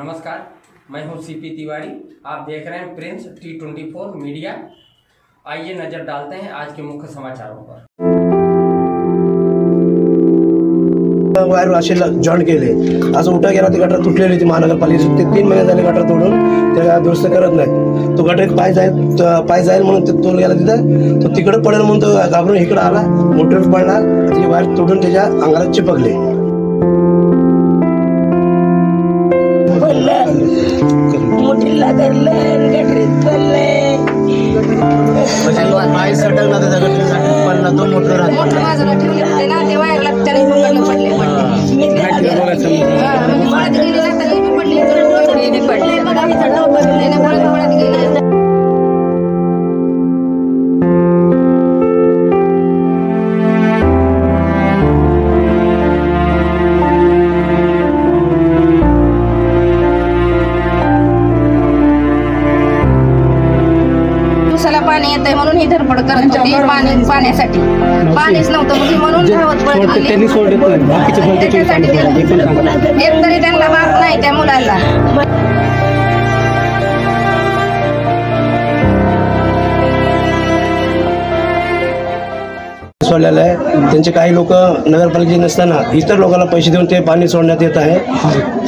नमस्कार, मैं हूं सीपी तिवारी। आप देख रहे हैं प्रिंस T24 मीडिया। आइए नजर डालते हैं आज के मुख्य समाचारों पर। वायर राशीला जॉईन केले असं उठा गेला ती गटर तुटलेली ती महानगरपालिकेची 3 महिने झाले गटर तोडून त्याला दुरुस्त करत नाही। तो गटर पाय जाईल म्हणून ते तोल गेला तिथं तो तिकडे पडेल म्हणून तो घाबरून इकडे आला, मोटर पडला, ती वायर तोडून त्याच्या अंगाला चिपकले। मोठीला धरलं गटरीत पडले पाय सटकला त्याच्या गटरीसाठी पडला तो मोटर बाजूला ठेवले होते ना ते वायर लागताना पडले पाणी येतंय म्हणून ही धडपड करत होती पाण्यासाठी। पाणीच नव्हतं म्हणून धावत पडत एक तरी त्यांना माफ नाही त्या मुलाला। सोडलेलं आहे त्यांचे काही लोक नगरपालिकेचे नसताना इतर लोकांना पैसे देऊन ते पाणी सोडण्यात येत आहे।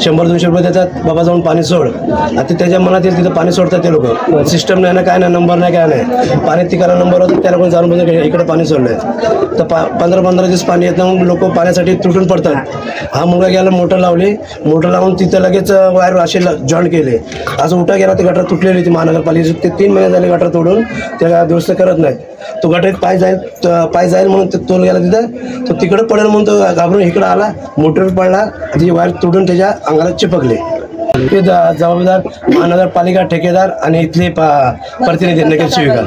100-200 रुपये देतात, बाबा जाऊन पाणी सोड, आता त्याच्या मनात येईल तिथं पाणी सोडतात ते लोक। सिस्टम नाही ना, काय नाही, नंबर नाही, काय नाही, पाणी तिकाला नंबर होतं त्याला कोणी जाणून बघून इकडे पाणी सोडलंय तर 15-15 दिवस पाणी येत नाही, लोक पाण्यासाठी तुटून पडतात। हा मुलगा गेला, मोटर लावली, मोटर लावून तिथं लगेच वायर राशीला जॉईन केले असं उठा गेला ती गटर तुटलेली ती महानगरपालिकेची 3 महिने झाले गटर तोडून त्याला दुरुस्त करत नाही। तो गटरीत पाय जाईल म्हणून ते तोल गेला तिथं तो तिकडे पडेल म्हणून तो घाबरून इकडे आला, मोटर पडला, ती वायर तोडून त्याच्या अंगाला चिपकले। ते जबाबदार महानगरपालिका, ठेकेदार आणि इथले प्रतिनिधी नगरसेविका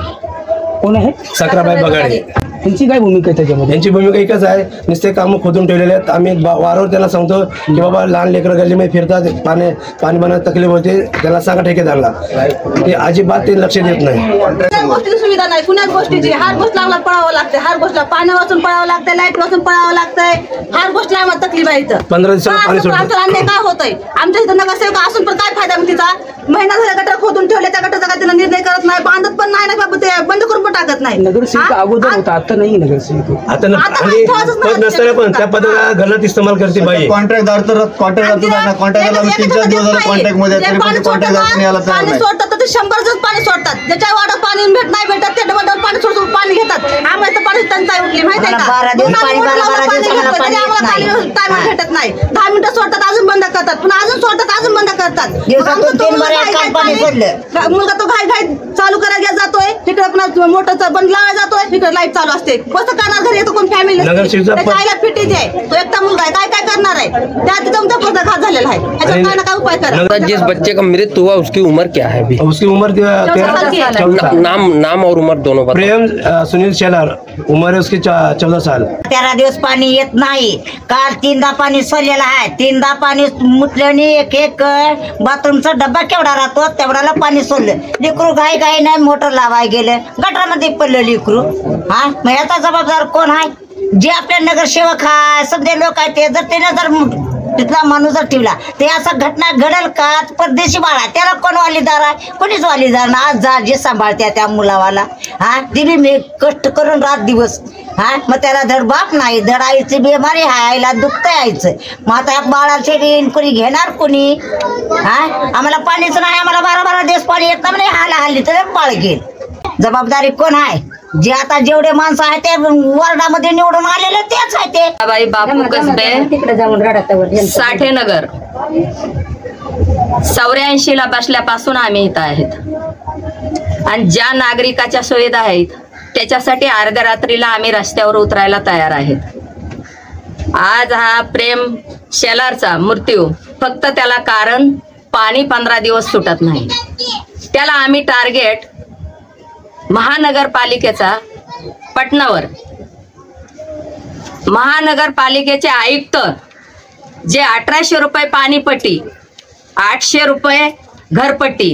कोण आहे? सक्राबाई बगाडे। त्यांची काय भूमिका आहे त्याच्यामध्ये? यांची भूमिका एकच आहे, नुसते कामं खोदून ठेवलेले आहेत। आम्ही वारंवार त्यांना सांगतो की बाबा लहान लेकरं गल्लीमध्ये फिरतात, पाणी बनायला तकलीफ होते, त्याला सांगा ठेकेदारला, ते अजिबात ते लक्ष देत नाही। गोष्टीची सुविधा नाही, कुणाच गोष्टीची हर गोष्ट लागला पळावं लागते, हर गोष्टला पाणी वाचून पळावं लागतं, लाईट वाचून पळावं लागतंय, हर गोष्टीला आम्हाला तकलीफ आहे। इथं 15 दिवसाला पाणी सोडतं। आमचं अन्याय काय होतंय? आमच्या इथं नगरसेवक असून पण काय फायदा तिचा? महिना झाला गटर खोदून ठेवले, त्या गटाचा काय तिला निर्णय करत नाही, बांधत पण नाही ना बाबा, ते बंद करून पण टाकत नाही। नगरसेवक अगोदर होता, आता नाही नगरसेवक। आता नसताना पण त्या पदाला गलत इस्तेमाल करते बाई। कॉन्ट्रॅक्टदार तर कॉन्ट्रॅक्टरला 3-4 दिवस झाले कॉन्ट्रॅक्ट मध्ये, कॉन्ट्रॅक्टदार याला तयार नाही। सोडतात तर 100 जण पाणी सोडतात, ज्याच्या वाड्यात पाणी नाही भेटत ते डबल पाणी सोडून पाणी घेतात। आम्हाला तर पाणी टंचाई उठली माहिती आहे का? टायम भेटत नाही, 10 मिनिटं सोडतात, अजून बंद करतात, पुन्हा अजून सोडतात, अजून बंद करतात। मुलगा तो घाई चालू करायला जातोय, तिकडे पुन्हा मोटरचा बंद लावायला जातोय, तिकडे लाईट चालू असते, कसं करणार? घरी येतो कोण फॅमिली, आईला फिटीच आहे, तो एकटा मुलगा आहे, काय करणार आहे? त्या तिथं पदाघात झालेला आहे, ह्याच्यावर काय ना काय उपाय करा। जिस बच्चे का मृत्यु हुआ उसकी उम्र क्या है अभी? उसकी उम्र 13 नाम और उम्र दोनों बताओ। प्रेम सुनील शेलार, उम्र है उसकी 14 साल। 13 दिवस पाणी येत नाही, काल 3दा पाणी सोडलेलं आहे, 3दा पाणी मुतल्याने एक बाथरूमचा डब्बा केवढा राहतो तेवढ्याला पाणी सोडलं। लेकरू घाई नाही, मोटर लावाय गेलं, गटरामध्ये पडलं लेकरू। हा, मग याचा जबाबदार कोण आहे? जे आपले नगरसेवक आहे, सगळे लोक आहेत, ते जर त्याने जर तिथला माणूस जर ठेवला ते असं घटना घडल का? परदेशी बाळा, त्याला कोण वालीदार आहे? कोणीच वालीदार ना। आज जा जे सांभाळते त्या मुलावाला, हा, दिली मी कष्ट करून रात दिवस, हा, मग त्याला धड बाप नाही, धड आईची बिमारी आहे, आईला दुखतंय आईचं, मग आता बाळाचे ऋण कोणी घेणार कोणी? हा, आम्हाला पाणीच नाही, आम्हाला 12-12 दिवस पाणी येत नाही, हल्ली तर बाळ घेईल। जबाबदारी कोण आहे? जे आता जेवढे माणसं आहेत ते वॉर्डामध्ये निवडून आलेले तेच आहे ते। बाई बापू कसबे, साठेनगर 84ला बसल्यापासून आम्ही इथं आहेत आणि ज्या नागरिकाच्या सुविधा आहेत त्याच्यासाठी अर्ध्या रात्रीला आम्ही रस्त्यावर उतरायला तयार आहेत। आज हा प्रेम शेलारचा मृत्यू फक्त त्याला कारण पाणी 15 दिवस सुटत नाही, त्याला आम्ही टार्गेट महानगरपालिकेचा पटनावर, महानगरपालिकेचे आयुक्त जे 1800 रुपये पाणीपट्टी, 800 रुपये घरपट्टी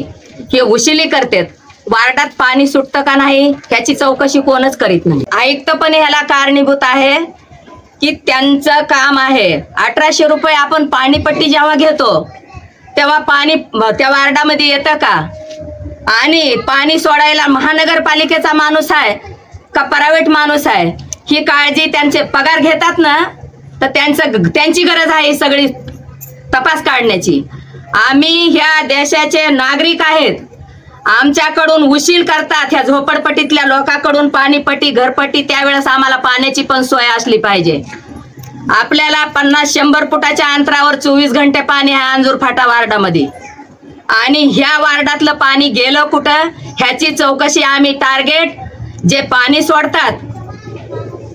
हे वसुली करतात, वार्डात पाणी सुटतं का नाही ह्याची चौकशी कोणच करीत नाही। आयुक्त पण ह्याला कारणीभूत आहे की त्यांचं काम आहे 1800 रुपये आपण पाणीपट्टी जेव्हा घेतो तेव्हा पाणी त्या वार्डामध्ये येतं का? आणि पाणी सोडायला महानगरपालिकेचा माणूस आहे का प्रायव्हेट माणूस आहे, ही काळजी त्यांचे पगार घेतात ना, तर त्यांची गरज आहे सगळी तपास काढण्याची. आम्ही ह्या देशाचे नागरिक आहेत, आमच्याकडून उशील करतात ह्या झोपडपट्टीतल्या लोकांकडून पाणीपट्टी घरपट्टी, त्यावेळेस आम्हाला पाण्याची पण सोय असली पाहिजे. आपल्याला 50-100 फुटाच्या अंतरावर 24 घंटे पाणी आहे अंजूर फाटा वार्डामध्ये, आणि ह्या वार्डातलं पाणी गेलं कुठं ह्याची चौकशी आम्ही टार्गेट जे पाणी सोडतात,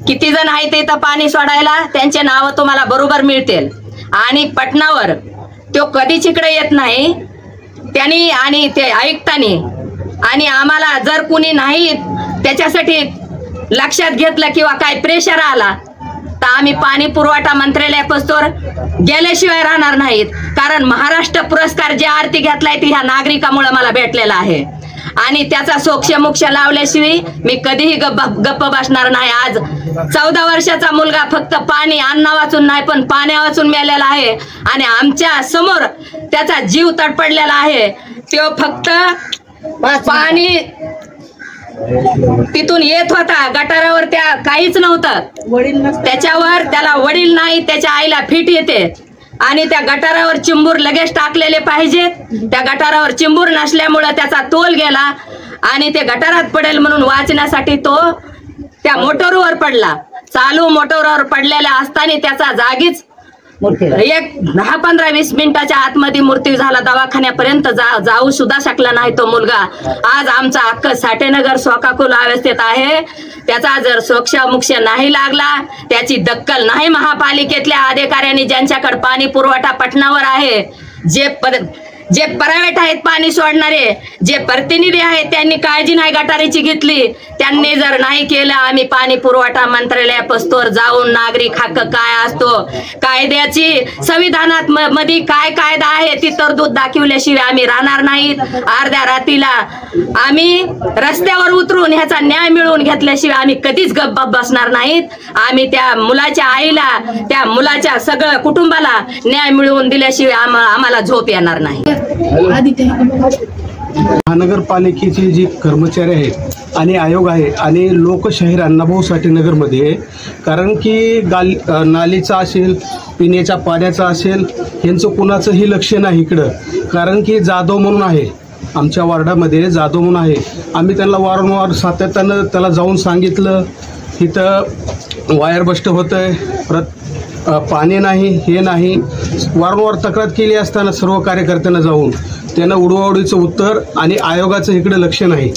किती जण आहेत इथं पाणी सोडायला, त्यांचे नाव तुम्हाला बरोबर मिळतील. आणि पटनावर तो कधीच इकडे येत नाही त्यांनी, आणि ते आयुक्तांनी, आणि आम्हाला जर कुणी नाही त्याच्यासाठी लक्षात घेतलं किंवा काय प्रेशर आला तर आम्ही पाणी पुरवठा मंत्रालयापासून गेल्याशिवाय राहणार नाहीत. कारण महाराष्ट्र पुरस्कार जे आरती घेतलाय ती ह्या नागरिकामुळे मला भेटलेला आहे, आणि त्याचा सोक्षमोक्ष लावल्याशिवाय मी कधीही गप्प बसणार नाही. आज 14 वर्षाचा मुलगा फक्त पाणी अन्ना वाचून नाही पण पाण्या वाचून मेलेला आहे, आणि आमच्या समोर त्याचा जीव तडपडलेला आहे. तो फक्त पाणी तिथून येत होता, गटारावर त्या काहीच नव्हतं, त्याच्यावर त्याला वडील नाही, त्याच्या आईला फिट येते, आणि त्या गटारावर चिंबूर लगेच टाकलेले पाहिजेत. त्या गटारावर चिंबूर नसल्यामुळे त्याचा तोल गेला, आणि ते गटारात पडेल म्हणून वाचण्यासाठी तो त्या मोटरवर पडला. चालू मोटरवर पडलेला असताना त्याचा जागीच एक 10-15-20 मिनिटाच्या आतमध्ये मृत्यू झाला. दवाखान्यापर्यंत जाऊ सुद्धा शकला नाही तो मुलगा. आज आमचा अख्ख साठेनगर शोकाकुल अवस्थेत आहे. त्याचा जर सोक्षमोक्ष नाही लागला, त्याची दक्कल नाही महापालिकेतल्या अधिकाऱ्यांनी, ज्यांच्याकडे पाणी पुरवठा पटनावर आहे, जे प्रायव्हेट आहेत पाणी सोडणारे, जे प्रतिनिधी आहेत, त्यांनी काळजी नाही गटारीची घेतली, त्यांनी जर नाही केलं, आम्ही पाणी पुरवठा मंत्रालयापासून जाऊन नागरिक हक्क काय असतो, कायद्याची संविधानात मध्ये काय कायदा आहे ती तरतूद दाखवल्याशिवाय आम्ही राहणार नाहीत. अर्ध्या रात्रीला आम्ही रस्त्यावर उतरून ह्याचा न्याय मिळवून घेतल्याशिवाय आम्ही कधीच गप्प बसणार नाहीत. आम्ही त्या मुलाच्या आईला, त्या मुलाच्या सगळं कुटुंबाला न्याय मिळवून दिल्याशिवाय आम्हाला झोप येणार नाही. महानगरपालिकेचे जे कर्मचारी आहेत आणि आयोग आहे आणि लोकशाहीर अण्णाभाऊ साठे नगरमध्ये, कारण की नालीचा असेल, पिण्याच्या पाण्याचा असेल, यांचं कुणाचंही लक्ष नाही इकडं. कारण की जाधव म्हणून आहे आमच्या वार्डामध्ये, जाधव म्हणून आहे. आम्ही त्यांना वारंवार सातत्यानं त्याला जाऊन सांगितलं, इथं वायर बस्ट होतंय, पाणी नाही, हे नाही, वारंवार तक्रार केली असताना सर्व कार्यकर्त्यांना जाऊन त्यांना उडवाउडीचं उत्तर, आणि आयोगाचं इकडे लक्ष नाही.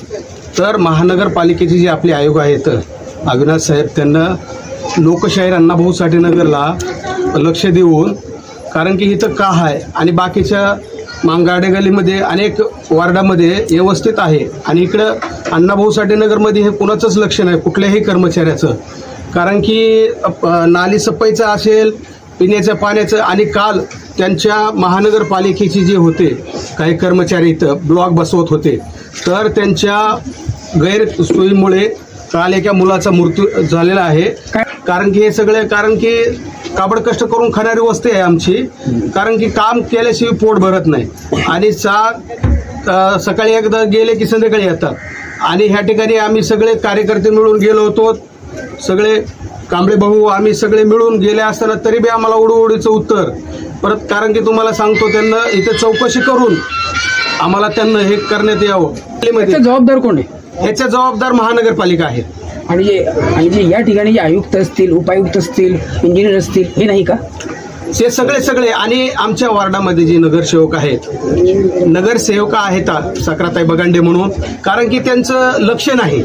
तर महानगरपालिकेचे जे आपले आयोग आहेत अविनाश साहेब, त्यांना लोकशाहीर अण्णाभाऊ साठे नगरला लक्ष देऊन, कारण की इथं का आहे आणि बाकीच्या मांगाडे गलीमध्ये अनेक वार्डामध्ये व्यवस्थित आहे, आणि इकडं अण्णाभाऊ साठे नगरमध्ये हे कुणाचंच लक्ष नाही कुठल्याही कर्मचाऱ्याचं. कारण की नाली सफाईचं असेल, पिण्याच्या पाण्याचं, आणि काल त्यांच्या महानगरपालिकेचे जे होते काही कर्मचारी इथं ब्लॉक बसवत होते, तर त्यांच्या गैरसोयीमुळे काल एका मुलाचा मृत्यू झालेला आहे. कारण की हे सगळे, कारण की काबड कष्ट करून खाणारी वस्ती आहे आमची, कारण की काम केल्याशिवाय पोट भरत नाही, आणि सकाळी एकदा गेले की संध्याकाळी येतात. आणि ह्या ठिकाणी आम्ही सगळे कार्यकर्ते मिळून गेलो होतो, सगळे कांबळे भाऊ आम्ही सगळे मिळून गेले असताना तरी बी आम्हाला उडवडीचं उत्तर परत. कारण की तुम्हाला सांगतो, त्यांना इथे चौकशी करून आम्हाला त्यांना हे करण्यात यावं. जबाबदार कोण आहे? ह्याच्या जबाबदार महानगरपालिका आहे. आणि जे या ठिकाणी जे आयुक्त असतील, उपायुक्त असतील, इंजिनियर असतील, हे नाही का? ते सगळे आणि आमच्या वार्डामध्ये जे नगरसेवक आहेत, नगरसेवका आहेत सक्राताई बगांडे म्हणून, कारण की त्यांचं लक्ष नाही.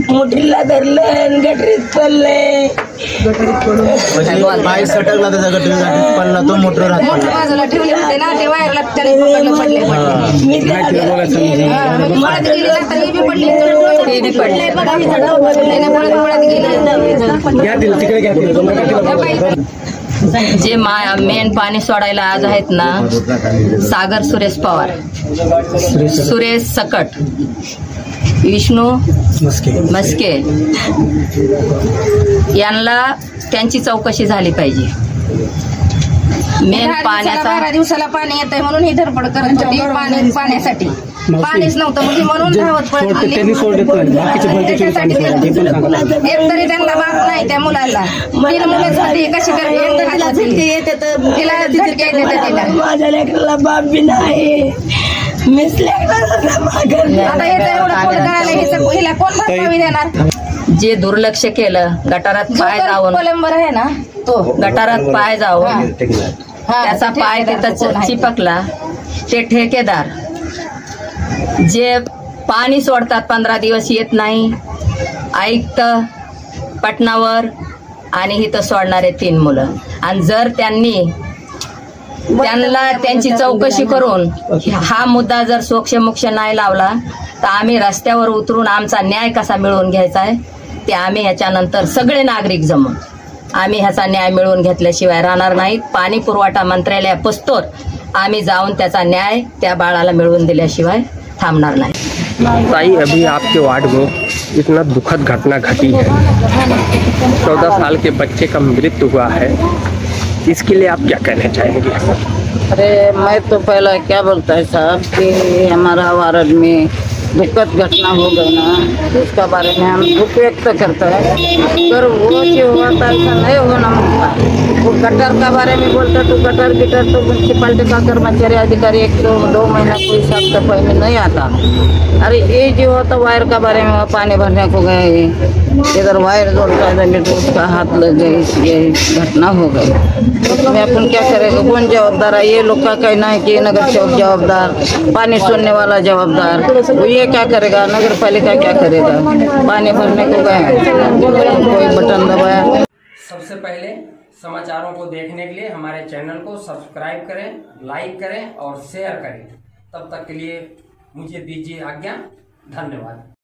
मोठीला धरलं, गटरीत पडले, पाय सटकला त्याचा गटरीत पडला, तो मोटर बाजूला ठेवले होते ना, ते वायरला जे मेन पाणी सोडायला आज आहेत ना, सागर सुरेश पवार, सुरेश सकट, विष्णू मस्के, यांना त्यांची चौकशी झाली पाहिजे. मेन पाण्याचा 12 दिवसाला पाणी येतंय म्हणून ही धडपड करत होती पाण्यासाठी. पाणीच नव्हतं म्हणजे म्हणून धावत पळत आली. त्याच्यासाठी एक तरी त्यांना माफ नाही त्या मुलाला. 3 मुलं झाली कशी तिला झटके येते तिला. माझ्या लेकराला बाप बी नाही. आता हे तर एवढं पोट गळालं हिला कोण भरपावी देणार. जे दुर्लक्ष केलं, गटारात पाय जाऊन कोलंबर आहे ना तो गटारात पाय जाऊन त्याचा पाय तिथं चिपकला. ते ठेकेदार जे पाणी सोडतात 15 दिवस येत नाही, आयुक्त पटनावर आणि इथं सोडणारे 3 मुलं. आणि जर त्यांना त्यांची चौकशी करून हा मुद्दा जर सोक्षमोक्ष नाही लावला तर आम्ही रस्त्यावर उतरून आमचा न्याय कसा मिळवून घ्यायचा आहे ते आम्ही ह्याच्यानंतर सगळे नागरिक जमून आम्ही ह्याचा न्याय मिळवून घेतल्याशिवाय राहणार नाहीत. पाणी पुरवठा मंत्रालय पुस्तोर आम्ही जाऊन त्याचा न्याय त्या बाळाला मिळवून दिल्याशिवाय थांबणार नाही. ताई, अभी आपके वार्ड में इतना दुखद घटना घटी है, 14 साल के बच्चे का मृत्यु हुआ है, इसके लिए आप क्या कहना चाहेंगे? अरे मैं तो पहला क्या बोलता है साहब कि हमारा वार्ड में दुखद घटना हो गई ना, उसका बारे में हम दुख व्यक्त करते हैं. पर वो जो हुआ था ऐसा नहीं होना था. वो गटर का बारे में बोलता तो गटर गिटर तो म्यूनसिपालिटी का कर्मचारी अधिकारी 1-2 महीना कोई साफ सफाई में नहीं आता. अरे ये जो होता वायर का बारे में पानी भरने को गए, इधर वायर जोड़ता है तो उसका हाथ लग गई, ये घटना हो गई. उसमें अपन क्या करेगा, कौन जवाबदार है? ये लोग का कहना है कि नगर सेवक जवाबदार, पानी छोड़ने वाला जवाबदार. वो ये क्या करेगा, नगर पालिका क्या करेगा? पानी भरने को गए, कोई बटन दबाया. सबसे पहले समाचारों को देखने के लिए हमारे चैनल को सब्सक्राइब करें, लाइक करें और शेयर करें. तब तक के लिए मुझे दीजिए आज्ञा. धन्यवाद.